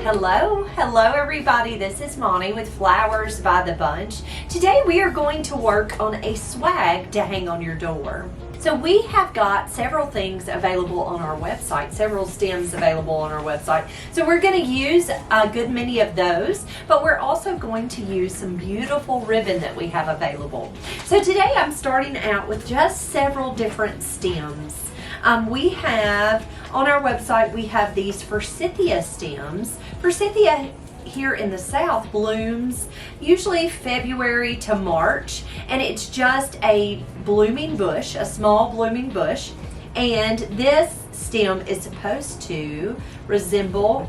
Hello everybody, this is Monty with Flowers by the Bunch. Today we are going to work on a swag to hang on your door. So we have got several things available on our website, several stems available on our website. So we're going to use a good many of those, but we're also going to use some beautiful ribbon that we have available. So today I'm starting out with just several different stems. We have on our website, we have these forsythia stems. Forsythia here in the South blooms usually February to March, and it's just a blooming bush, a small blooming bush, and this stem is supposed to resemble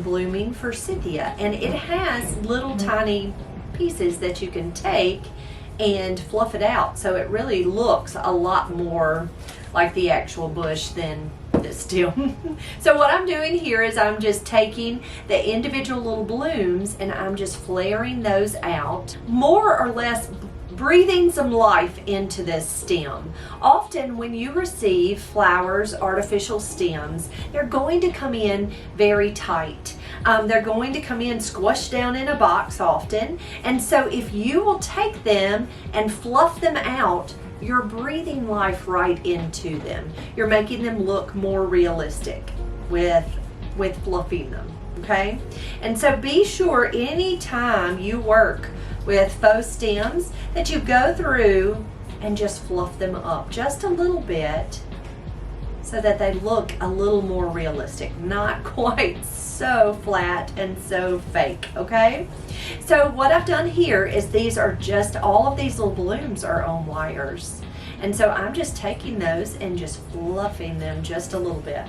blooming forsythia, and it has little tiny pieces that you can take and fluff it out, so it really looks a lot more like the actual bush than this stem. So what I'm doing here is I'm just taking the individual little blooms and I'm just flaring those out, more or less breathing some life into this stem. Often when you receive flowers, artificial stems, they're going to come in very tight. They're going to come in squished down in a box often, and so if you will take them and fluff them out, you're breathing life right into them. You're making them look more realistic with fluffing them, okay? And so be sure anytime you work with faux stems that you go through and just fluff them up just a little bit so that they look a little more realistic, not quite so flat and so fake, okay? So what I've done here is these are just, all of these little blooms are on wires. And so I'm just taking those and just fluffing them just a little bit.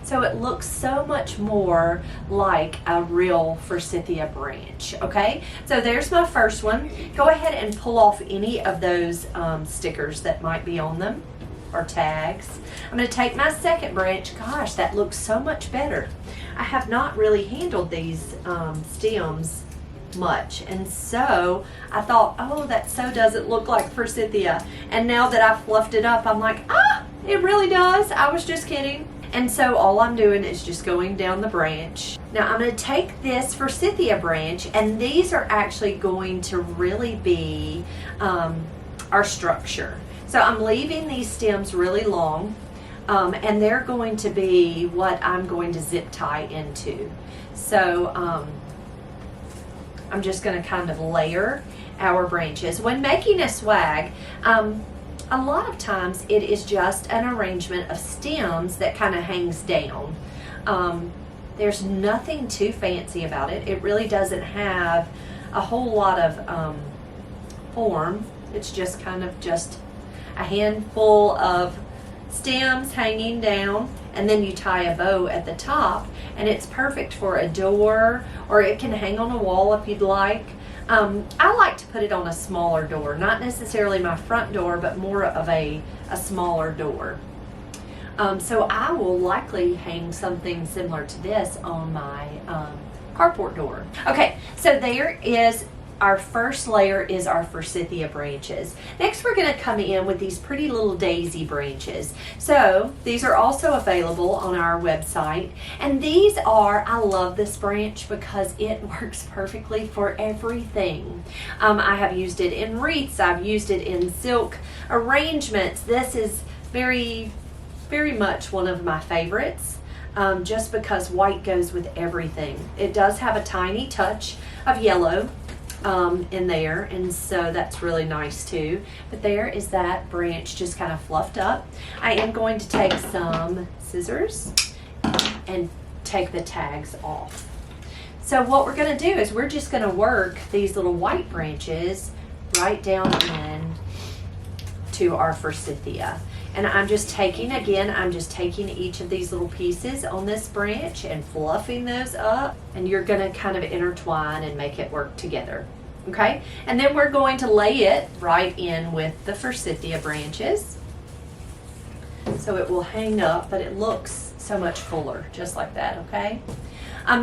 So it looks so much more like a real forsythia branch, okay? So there's my first one. Go ahead and pull off any of those stickers that might be on them or tags. I'm going to take my second branch. Gosh, that looks so much better. I have not really handled these stems much, and so I thought, oh, that so doesn't look like forsythia, and now that I've fluffed it up, I'm like, it really does. I was just kidding. And so all I'm doing is just going down the branch. Now I'm going to take this forsythia branch, and these are actually going to really be our structure. So I'm leaving these stems really long, and they're going to be what I'm going to zip tie into. So I'm just going to kind of layer our branches. When making a swag, a lot of times it is just an arrangement of stems that kind of hangs down. There's nothing too fancy about it. It really doesn't have a whole lot of form. It's just kind of just a handful of stems hanging down, and then you tie a bow at the top, and it's perfect for a door, or it can hang on a wall if you'd like. I like to put it on a smaller door, not necessarily my front door, but more of a smaller door. So I will likely hang something similar to this on my carport door. Okay, so there is our first layer is our forsythia branches. Next we're going to come in with these pretty little daisy branches. So these are also available on our website, and these are, I love this branch because it works perfectly for everything. I have used it in wreaths, I've used it in silk arrangements. This is very, very much one of my favorites. Just because white goes with everything. It does have a tiny touch of yellow in there, and so that's really nice too. But there is that branch just kind of fluffed up. I am going to take some scissors and take the tags off. So what we're going to do is we're just going to work these little white branches right down in to our forsythia. And I'm just taking each of these little pieces on this branch and fluffing those up, and you're going to kind of intertwine and make it work together. Okay, and then we're going to lay it right in with the forsythia branches, so it will hang up, but it looks so much fuller, just like that. Okay,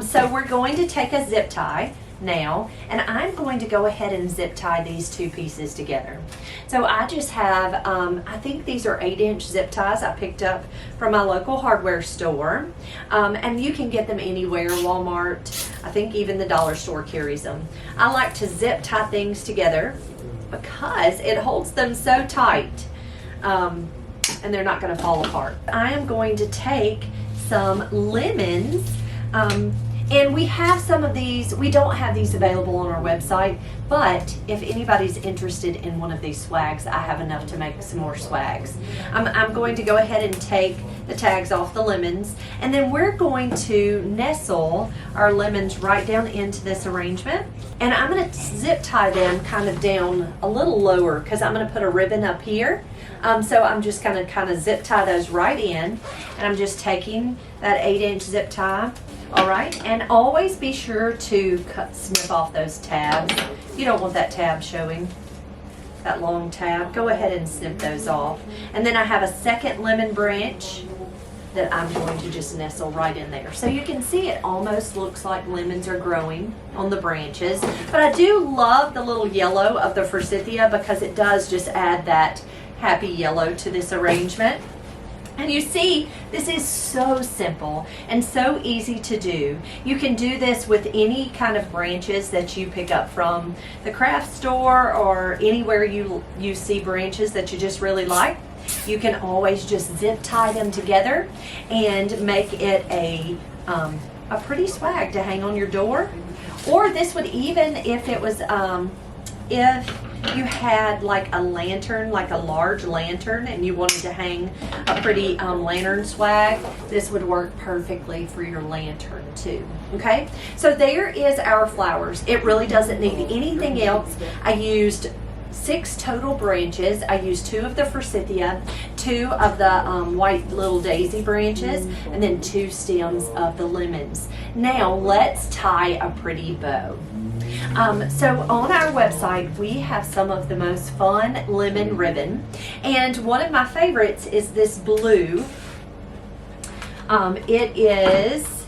so we're going to take a zip tie. now, and I'm going to go ahead and zip tie these two pieces together. So I just have, I think these are 8-inch zip ties I picked up from my local hardware store, and you can get them anywhere, Walmart, I think even the dollar store carries them. I like to zip tie things together because it holds them so tight, and they're not going to fall apart. I am going to take some lemons, and we have some of these. We don't have these available on our website, but if anybody's interested in one of these swags, I have enough to make some more swags. I'm going to go ahead and take the tags off the lemons, and then we're going to nestle our lemons right down into this arrangement, and I'm going to zip tie them kind of down a little lower because I'm going to put a ribbon up here. So I'm just going to kind of zip tie those right in, and I'm just taking that 8-inch zip tie. All right, and always be sure to snip off those tabs. You don't want that tab showing, that long tab. Go ahead and snip those off. And then I have a second lemon branch that I'm going to just nestle right in there. So you can see it almost looks like lemons are growing on the branches. But I do love the little yellow of the forsythia because it does just add that happy yellow to this arrangement. And you see, this is so simple and so easy to do. You can do this with any kind of branches that you pick up from the craft store or anywhere you see branches that you just really like. You can always just zip tie them together and make it a pretty swag to hang on your door. Or this would even, if it was, if you had like a lantern, like a large lantern, and you wanted to hang a pretty lantern swag, this would work perfectly for your lantern too. Okay, so there is our flowers. It really doesn't need anything else. I used 6 total branches. I used 2 of the forsythia, 2 of the white little daisy branches, and then 2 stems of the lemons. Now let's tie a pretty bow. So on our website, we have some of the most fun lemon ribbon, and one of my favorites is this blue. It is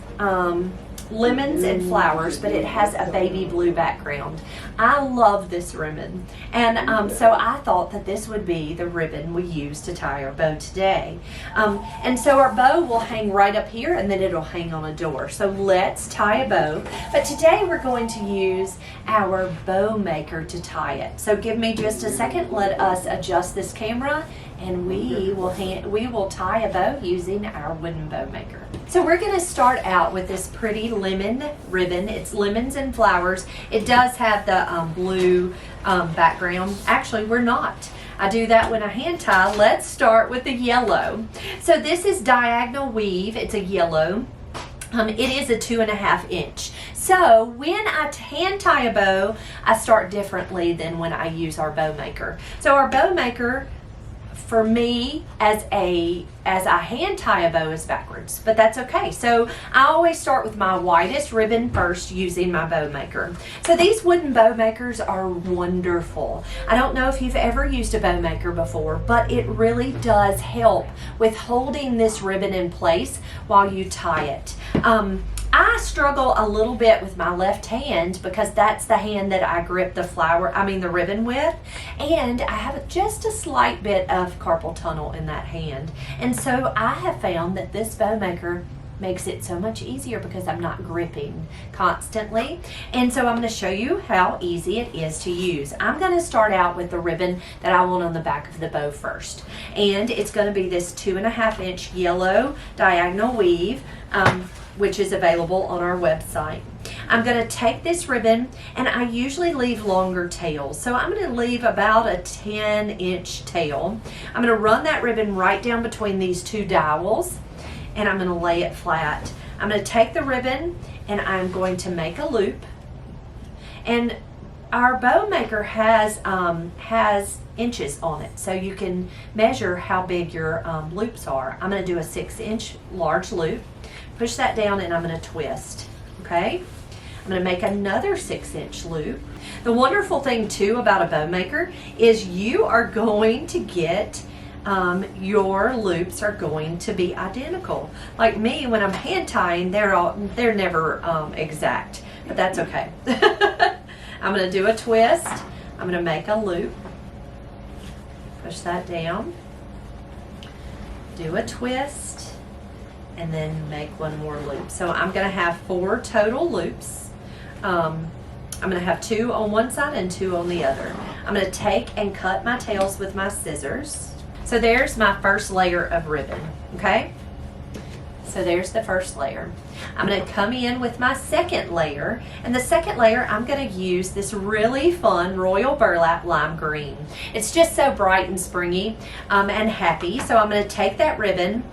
lemons and flowers, but it has a baby blue background. I love this ribbon, and so I thought that this would be the ribbon we use to tie our bow today. And so our bow will hang right up here, and then it'll hang on a door. So let's tie a bow, but today we're going to use our bow maker to tie it. So give me just a second, let us adjust this camera, and we will tie a bow using our wooden bow maker. So we're going to start out with this pretty lemon ribbon. It's lemons and flowers. It does have the blue background. Actually, we're not. I do that when I hand tie. Let's start with the yellow. So this is diagonal weave. It's a yellow. It is a 2.5 inch. So when I hand tie a bow, I start differently than when I use our bow maker. So our bow maker, for me, as I hand tie a bow, is backwards, but that's okay. So I always start with my widest ribbon first using my bow maker. So these wooden bow makers are wonderful. I don't know if you've ever used a bow maker before, but it really does help with holding this ribbon in place while you tie it. I struggle a little bit with my left hand because that's the hand that I grip the ribbon with, and I have just a slight bit of carpal tunnel in that hand. And so I have found that this bow maker makes it so much easier because I'm not gripping constantly. And so I'm going to show you how easy it is to use. I'm going to start out with the ribbon that I want on the back of the bow first, and it's going to be this 2.5 inch yellow diagonal weave, which is available on our website. I'm going to take this ribbon, and I usually leave longer tails. So I'm going to leave about a 10-inch tail. I'm going to run that ribbon right down between these 2 dowels, and I'm going to lay it flat. I'm going to take the ribbon, and I'm going to make a loop. And our bow maker has inches on it, so you can measure how big your loops are. I'm going to do a 6-inch large loop. Push that down, and I'm going to twist. Okay, I'm going to make another 6-inch loop. The wonderful thing too about a bow maker is you are going to get your loops are going to be identical. Like me, when I'm hand tying, they're never exact. but that's okay. I'm going to do a twist. I'm going to make a loop. Push that down. Do a twist. And then make one more loop. So I'm going to have 4 total loops. I'm going to have 2 on one side and 2 on the other. I'm going to take and cut my tails with my scissors. So there's my first layer of ribbon, okay? So there's the first layer. I'm going to come in with my second layer, and the second layer I'm going to use this really fun Royal Burlap Lime Green. It's just so bright and springy and happy. So I'm going to take that ribbon.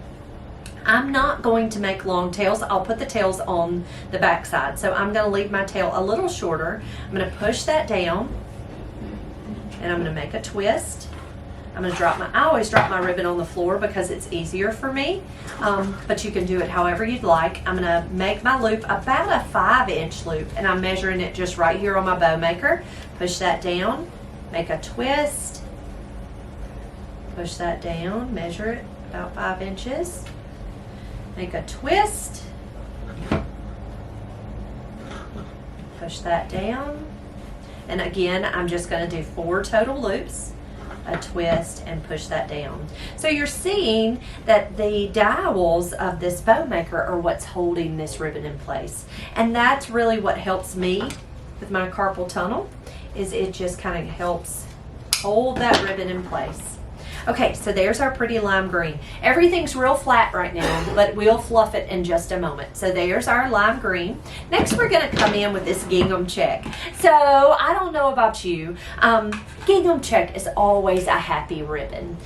I'm not going to make long tails. I'll put the tails on the back side. So I'm going to leave my tail a little shorter. I'm going to push that down, and I'm going to make a twist. I'm going to I always drop my ribbon on the floor because it's easier for me, but you can do it however you'd like. I'm going to make my loop about a 5-inch loop, and I'm measuring it just right here on my bow maker. Push that down, make a twist, push that down, measure it about 5 inches, make a twist, push that down, and again, I'm just going to do 4 total loops. A twist and push that down. So you're seeing that the dowels of this bow maker are what's holding this ribbon in place. And that's really what helps me with my carpal tunnel, is it just kind of helps hold that ribbon in place. Okay, so there's our pretty lime green. Everything's real flat right now, but we'll fluff it in just a moment. So there's our lime green. Next, we're gonna come in with this gingham check. So I don't know about you, gingham check is always a happy ribbon.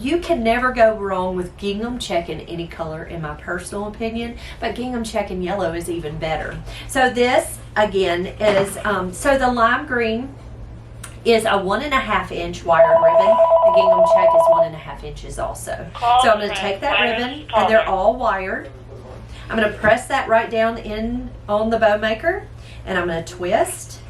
You can never go wrong with gingham check in any color, in my personal opinion, but gingham check in yellow is even better. So this, again, is, so the lime green is a 1.5-inch wired ribbon. The gingham check is 1.5 inches also. So I'm going to take that ribbon, and they're all wired. I'm going to press that right down in on the bow maker, and I'm going to twist.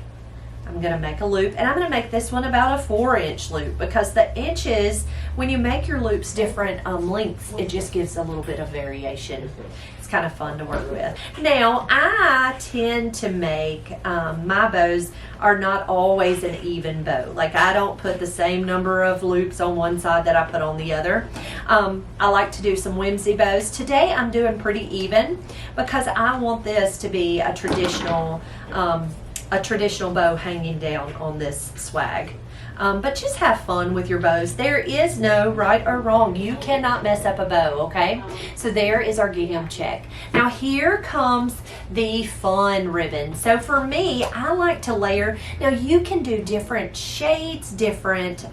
I'm going to make a loop, and I'm going to make this one about a 4-inch loop, because the inches, when you make your loops different lengths, it just gives a little bit of variation. It's kind of fun to work with. Now, I tend to make, my bows are not always an even bow. Like, I don't put the same number of loops on one side that I put on the other. I like to do some whimsy bows. Today, I'm doing pretty even, because I want this to be a traditional bow hanging down on this swag. But just have fun with your bows. There is no right or wrong. You cannot mess up a bow, okay? So there is our gingham check. Now here comes the fun ribbon. So for me, I like to layer. Now you can do different shades, different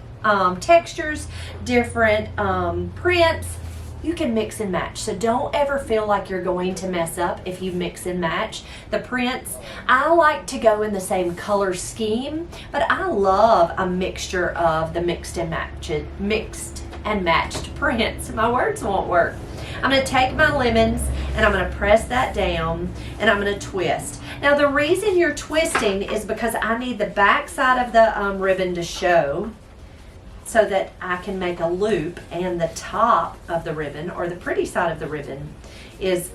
textures, different prints. You can mix and match. So don't ever feel like you're going to mess up if you mix and match the prints. I like to go in the same color scheme, but I love a mixture of the mixed and matched prints. My words won't work. I'm going to take my lemons, and I'm going to press that down, and I'm going to twist. Now the reason you're twisting is because I need the back side of the ribbon to show, so that I can make a loop, and the top of the ribbon, or the pretty side of the ribbon, is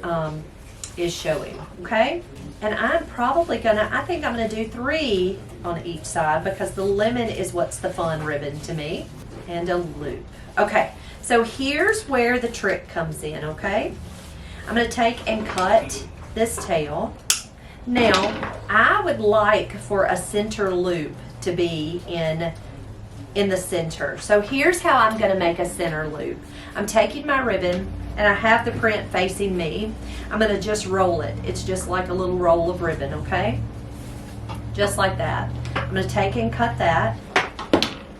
showing, okay? And I'm probably I think I'm gonna do 3 on each side, because the lemon is what's the fun ribbon to me, and a loop. Okay, so here's where the trick comes in, okay? I'm gonna take and cut this tail. Now, I would like for a center loop to be in the center. So here's how I'm going to make a center loop. I'm taking my ribbon, and I have the print facing me. I'm going to just roll it. It's just like a little roll of ribbon, okay? Just like that. I'm going to take and cut that,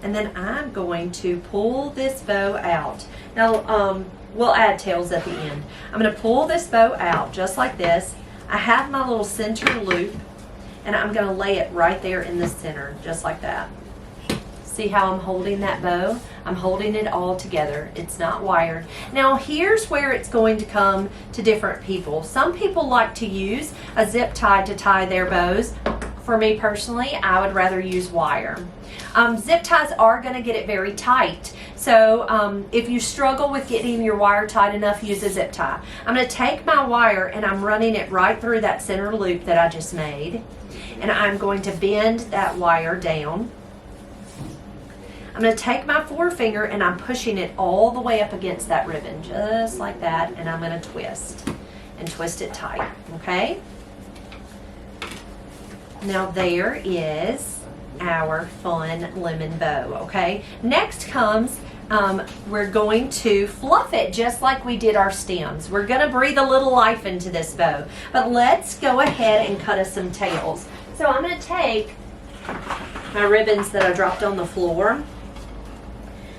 and then I'm going to pull this bow out. Now, we'll add tails at the end. I'm going to pull this bow out just like this. I have my little center loop, and I'm going to lay it right there in the center, just like that. See how I'm holding that bow? I'm holding it all together. It's not wired. Now here's where it's going to come to different people. Some people like to use a zip tie to tie their bows. for me personally, I would rather use wire. Zip ties are going to get it very tight. So if you struggle with getting your wire tight enough, use a zip tie. I'm going to take my wire and I'm running it right through that center loop that I just made. And I'm going to bend that wire down. I'm going to take my forefinger and I'm pushing it all the way up against that ribbon, just like that, and I'm going to twist and twist it tight, okay? Now there is our fun lemon bow, okay? Next comes, we're going to fluff it just like we did our stems. We're going to breathe a little life into this bow, but let's go ahead and cut us some tails. So I'm going to take my ribbons that I dropped on the floor.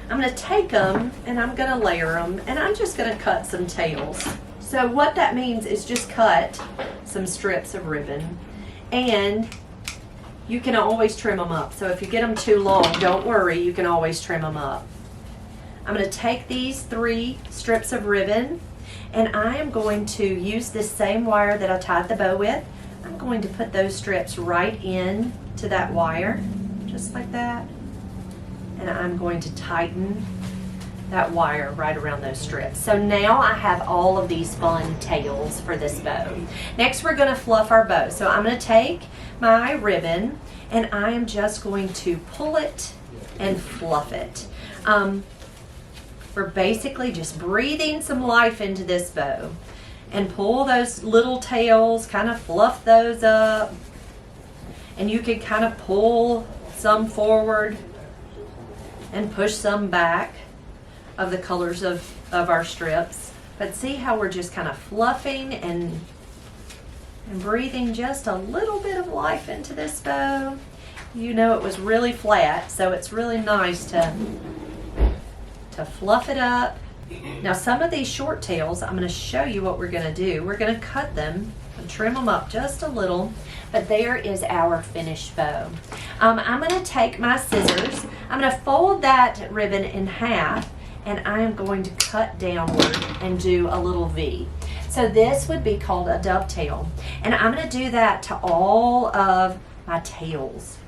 I'm going to take them and I'm going to layer them, and I'm just going to cut some tails. So what that means is just cut some strips of ribbon, and you can always trim them up. So if you get them too long, don't worry, you can always trim them up. I'm going to take these 3 strips of ribbon, and I am going to use this same wire that I tied the bow with. I'm going to put those strips right in to that wire, just like that. And I'm going to tighten that wire right around those strips. So now I have all of these fun tails for this bow. Next we're going to fluff our bow. So I'm going to take my ribbon and I am just going to pull it and fluff it. We're basically just breathing some life into this bow, and pull those little tails, kind of fluff those up, and you can kind of pull some forward and push some back of the colors of our strips. But see how we're just kind of fluffing and breathing just a little bit of life into this bow. You know, it was really flat, so it's really nice to fluff it up. Now some of these short tails, I'm going to show you what we're going to do. We're going to cut them and trim them up just a little, but there is our finished bow. I'm going to take my scissors, I'm going to fold that ribbon in half, and I am going to cut downward and do a little V. So this would be called a dovetail, and I'm going to do that to all of my tails.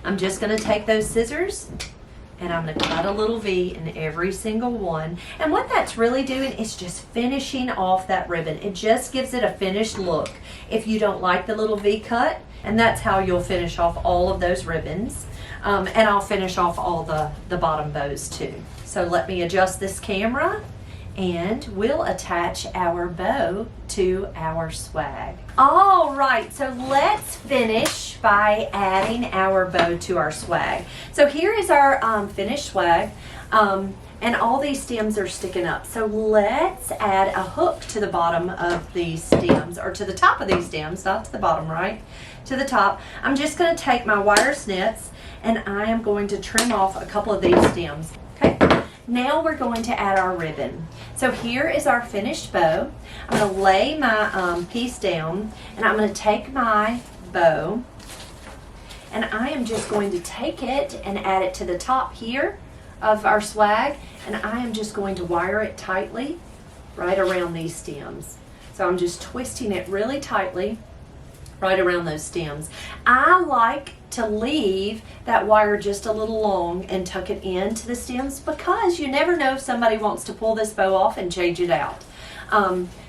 I'm just going to take those scissors and I'm going to cut a little V in every single one. And what that's really doing is just finishing off that ribbon. It just gives it a finished look if you don't like the little V cut. And that's how you'll finish off all of those ribbons. And I'll finish off all the bottom bows too. So let me adjust this camera and we'll attach our bow to our swag. All right, so let's finish by adding our bow to our swag. So here is our finished swag, and all these stems are sticking up. So let's add a hook to the bottom of these stems, or to the top of these stems, not to the bottom, right? To the top. I'm just going to take my wire snits and I am going to trim off a couple of these stems. Okay. Now we're going to add our ribbon. So here is our finished bow. I'm going to lay my piece down and I'm going to take my bow and I am just going to take it and add it to the top here of our swag, and I am just going to wire it tightly right around these stems. So I'm just twisting it really tightly right around those stems. I like to leave that wire just a little long and tuck it into the stems because you never know if somebody wants to pull this bow off and change it out.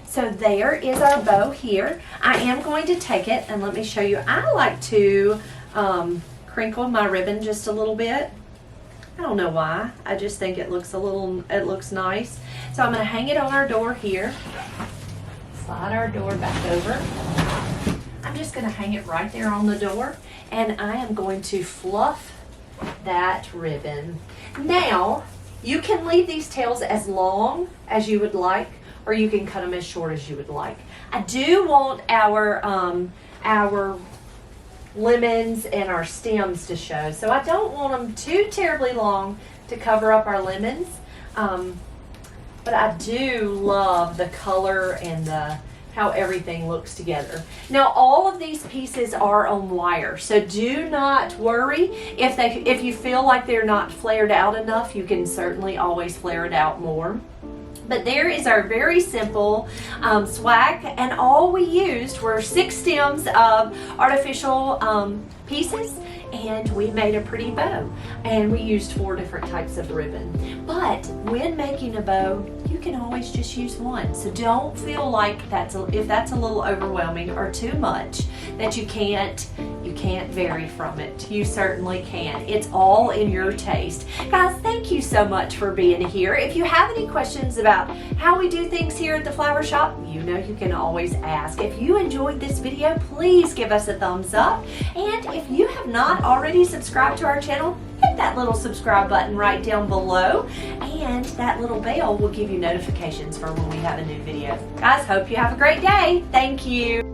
So there is our bow here. I am going to take it and let me show you. I like to crinkle my ribbon just a little bit. I don't know why. I just think it looks nice. So I'm going to hang it on our door here. Slide our door back over. I'm just going to hang it right there on the door, and I am going to fluff that ribbon. Now, you can leave these tails as long as you would like, or you can cut them as short as you would like. I do want our lemons and our stems to show, so I don't want them too terribly long to cover up our lemons, but I do love the color and how everything looks together. Now all of these pieces are on wire, so do not worry if you feel like they're not flared out enough. You can certainly always flare it out more. But there is our very simple swag, and all we used were 6 stems of artificial pieces, and we made a pretty bow, and we used 4 different types of ribbon. But when making a bow, you can always just use one, so don't feel like if that's a little overwhelming or too much, that you can't vary from it. You certainly can. It's all in your taste. Guys, thank you so much for being here. If you have any questions about how we do things here at the Flower Shop, you know you can always ask. If you enjoyed this video, please give us a thumbs up. And if you have not already subscribed to our channel, hit that little subscribe button right down below, and that little bell will give you notifications for when we have a new video. Guys, hope you have a great day. Thank you.